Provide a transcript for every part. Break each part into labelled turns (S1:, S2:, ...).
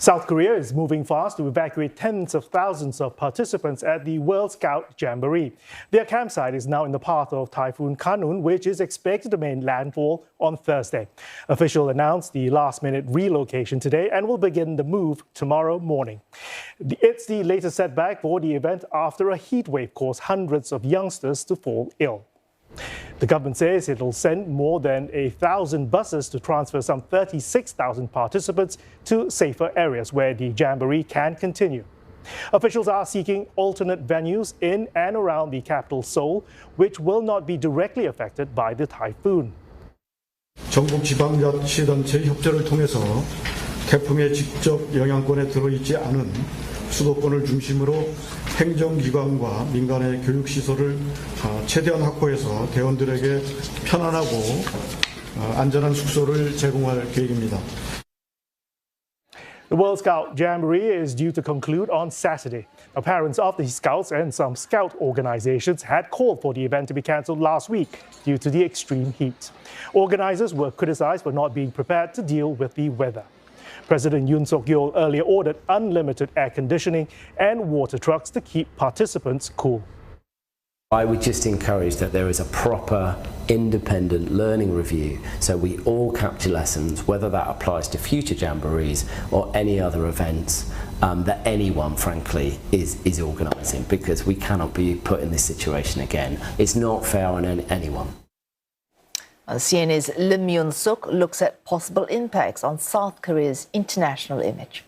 S1: South Korea is moving fast to evacuate tens of thousands of participants at the World Scout Jamboree. Their campsite is now in the path of Typhoon Khanun, which is expected to make landfall on Thursday. Officials announced the last-minute relocation today and will begin the move tomorrow morning. It's the latest setback for the event after a heat wave caused hundreds of youngsters to fall ill. The government says it will send more than 1,000 buses to transfer some 36,000 participants to safer areas where the jamboree can continue. Officials are seeking alternate venues in and around the capital Seoul, which will not be directly affected by the typhoon.
S2: 전국 지방자치단체 협조를 통해서 태풍의 직접 영향권에 들어있지 않은 수도권을 중심으로 행정기관과 민간의 교육시설을 최대한 확보해서 대원들에게 편안하고 안전한 숙소를 제공할 계획입니다.
S1: The World Scout Jamboree is due to conclude on Saturday. Parents of the Scouts and some Scout organizations had called for the event to be cancelled last week due to the extreme heat. Organizers were criticized for not being prepared to deal with the weather. President Yoon Suk-yeol earlier ordered unlimited air conditioning and water trucks to keep participants cool.
S3: I would just encourage that there is a proper independent learning review so we all capture lessons, whether that applies to future jamborees or any other events that anyone, frankly, is organising, because we cannot be put in this situation again. It's not fair on anyone.
S4: CNA's Lim Yoon-suk looks at possible impacts on South Korea's international image.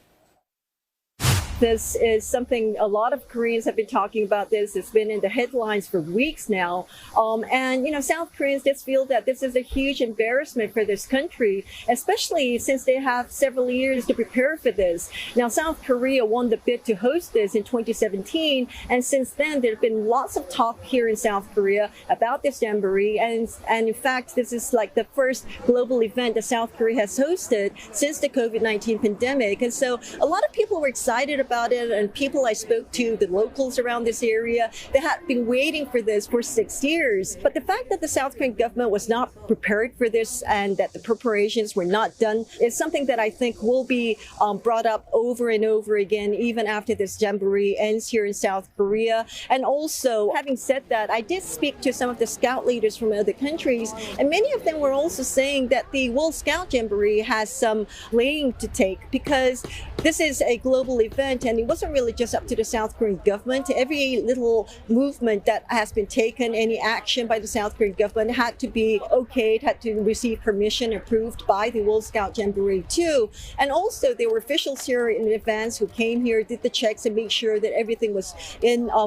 S5: This is something a lot of Koreans have been talking about. This it's been in the headlines for weeks now. And, South Koreans just feel that this is a huge embarrassment for this country, especially since they have several years to prepare for this. Now, South Korea won the bid to host this in 2017. And since then, there have been lots of talk here in South Korea about this jamboree. And in fact, this is like the first global event that South Korea has hosted since the COVID-19 pandemic. And so a lot of people were excited about it, and people I spoke to, the locals around this area, they had been waiting for this for 6 years. But the fact that the South Korean government was not prepared for this and that the preparations were not done is something that I think will be brought up over and over again, even after this jamboree ends here in South Korea. And also, having said that, I did speak to some of the scout leaders from other countries, and many of them were also saying that the World Scout Jamboree has some blame to take, because this is a global event. And it wasn't really just up to the South Korean government. Every little movement that has been taken, any action by the South Korean government had to be okayed, had to receive permission approved by the World Scout Jamboree too. And also there were officials here in advance who came here, did the checks and made sure that everything was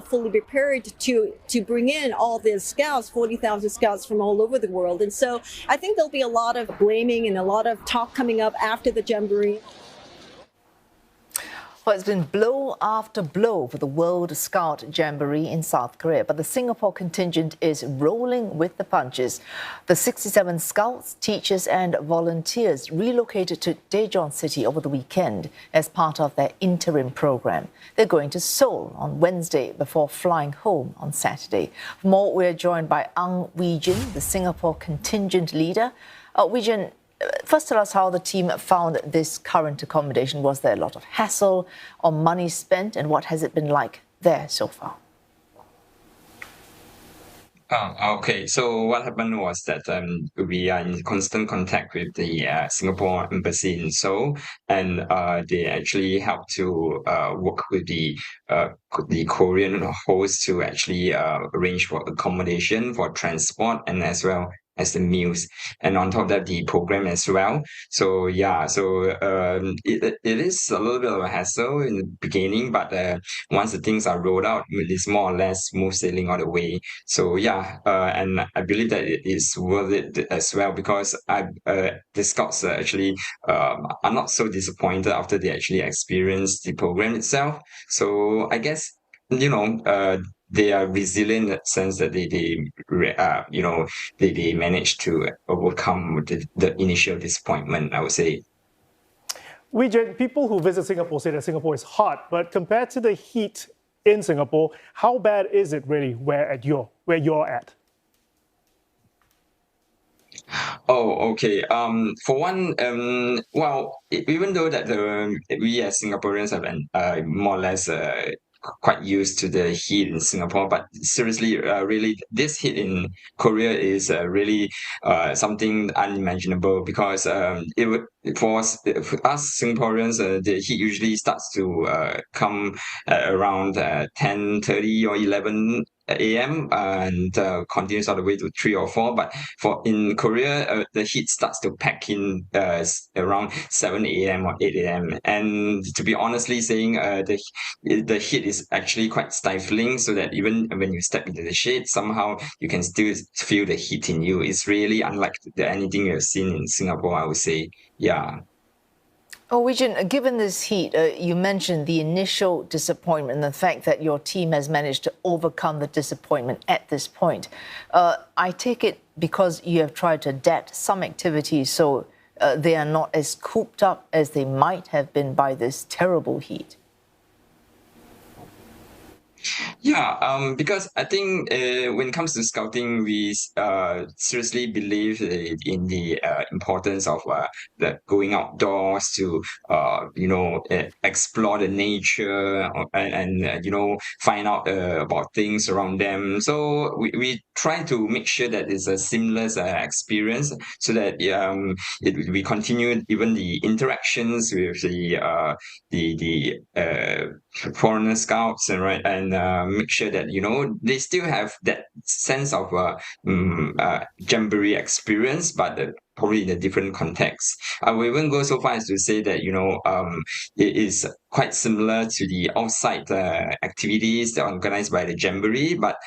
S5: fully prepared to bring in all the scouts, 40,000 scouts from all over the world. And so I think there'll be a lot of blaming and a lot of talk coming up after the Jamboree.
S4: Well, it's been blow after blow for the World Scout Jamboree in South Korea, but the Singapore contingent is rolling with the punches. The 67 scouts, teachers and volunteers relocated to Daejeon city over the weekend as part of their interim program. They're going to Seoul on Wednesday before flying home on Saturday. For more, we're joined by Ang Wee Jin, the Singapore Contingent Leader. Wee Jin, first, tell us how the team found this current accommodation. Was there a lot of hassle or money spent, and what has it been like there so far?
S6: Okay, so what happened was that we are in constant contact with the Singapore embassy in Seoul, and they actually helped to work with the Korean host to actually arrange for accommodation, for transport, and as well as the meals, and on top of that, the program as well. So it is a little bit of a hassle in the beginning, but once the things are rolled out, it's more or less smooth sailing all the way. So and I believe that it is worth it as well, because the scouts actually are not so disappointed after they actually experienced the program itself. So I guess they are resilient in the sense that they managed to overcome the initial disappointment, I would say.
S1: Wee Jin, people who visit Singapore say that Singapore is hot, but compared to the heat in Singapore, how bad is it really where you're at?
S6: Oh, okay. For one, well, even though that we as Singaporeans have been more or less quite used to the heat in Singapore, but seriously, really, this heat in Korea is really something unimaginable because it would for us Singaporeans, the heat usually starts to come around 10:30 or 11 a.m. and continues all the way to 3 or 4. But for in Korea, the heat starts to pack in around 7 a.m. or 8 a.m. And to be honestly saying, the heat is actually quite stifling. So that even when you step into the shade, somehow you can still feel the heat in you. It's really unlike anything you've seen in Singapore, I would say. Yeah.
S4: Oh, Wee Jin, given this heat, you mentioned the initial disappointment and the fact that your team has managed to overcome the disappointment at this point. I take it because you have tried to adapt some activities so they are not as cooped up as they might have been by this terrible heat.
S6: Yeah, because I think when it comes to scouting, we seriously believe in the importance of the going outdoors to explore the nature and find out about things around them. So we try to make sure that it's a seamless experience, so that we continue even the interactions with the foreigner scouts and make sure that they still have that sense of jamboree experience, but probably in a different context. I will even go so far as to say that it is quite similar to the outside activities that are organized by the jamboree, but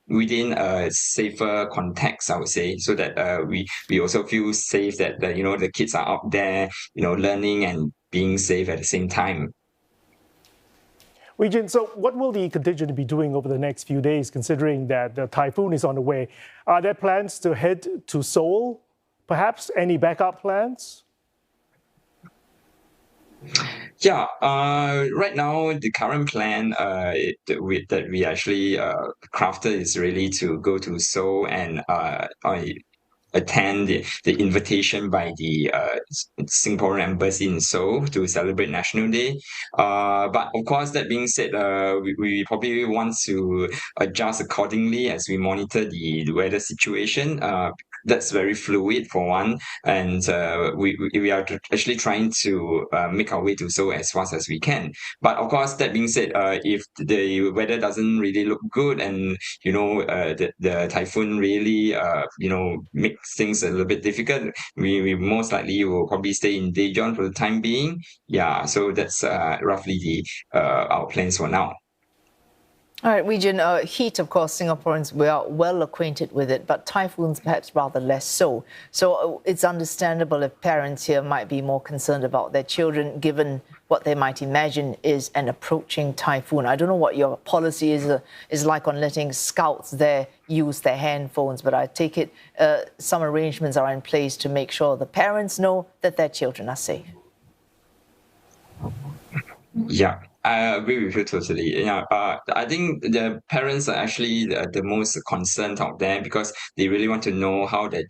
S6: within a safer context, I would say, so that we also feel safe that the kids are out there learning and being safe at the same time.
S1: Wee Jin, so what will the contingent be doing over the next few days, considering that the typhoon is on the way? Are there plans to head to Seoul? Perhaps any backup plans?
S6: Yeah, right now the current plan that we actually crafted is really to go to Seoul and attend the invitation by the Singapore Embassy in Seoul to celebrate National Day. But of course, that being said, we probably want to adjust accordingly as we monitor the weather situation. That's very fluid for one, and we are actually trying to make our way to Seoul as fast as we can. But of course, that being said, if the weather doesn't really look good and the typhoon really makes things a little bit difficult, we most likely will probably stay in Daejeon for the time being. Yeah, so that's roughly our plans for now.
S4: All right, Wee Jin, heat, of course, Singaporeans, we are well acquainted with it, but typhoons perhaps rather less so. So it's understandable if parents here might be more concerned about their children, given what they might imagine is an approaching typhoon. I don't know what your policy is like on letting scouts there use their handphones, but I take it some arrangements are in place to make sure the parents know that their children are safe.
S6: Yeah, I agree with you totally. Yeah, I think the parents are actually the most concerned out there because they really want to know how their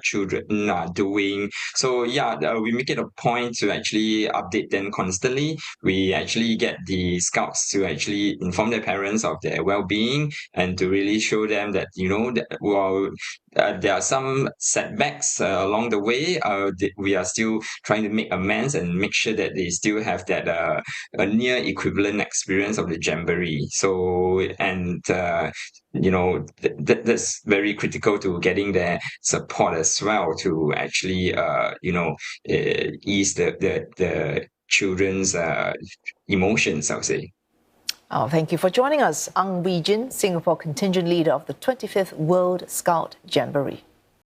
S6: children are doing. So yeah, we make it a point to actually update them constantly. We actually get the scouts to actually inform their parents of their well-being and to really show them that that while there are some setbacks along the way, we are still trying to make amends and make sure that they still have that a near equivalent experience of the jamboree. So and that's very critical to getting their support as well to actually ease the children's emotions, I would say.
S4: Oh, thank you for joining us. Ang Wee Jin, Singapore Contingent Leader of the 25th World Scout Jamboree.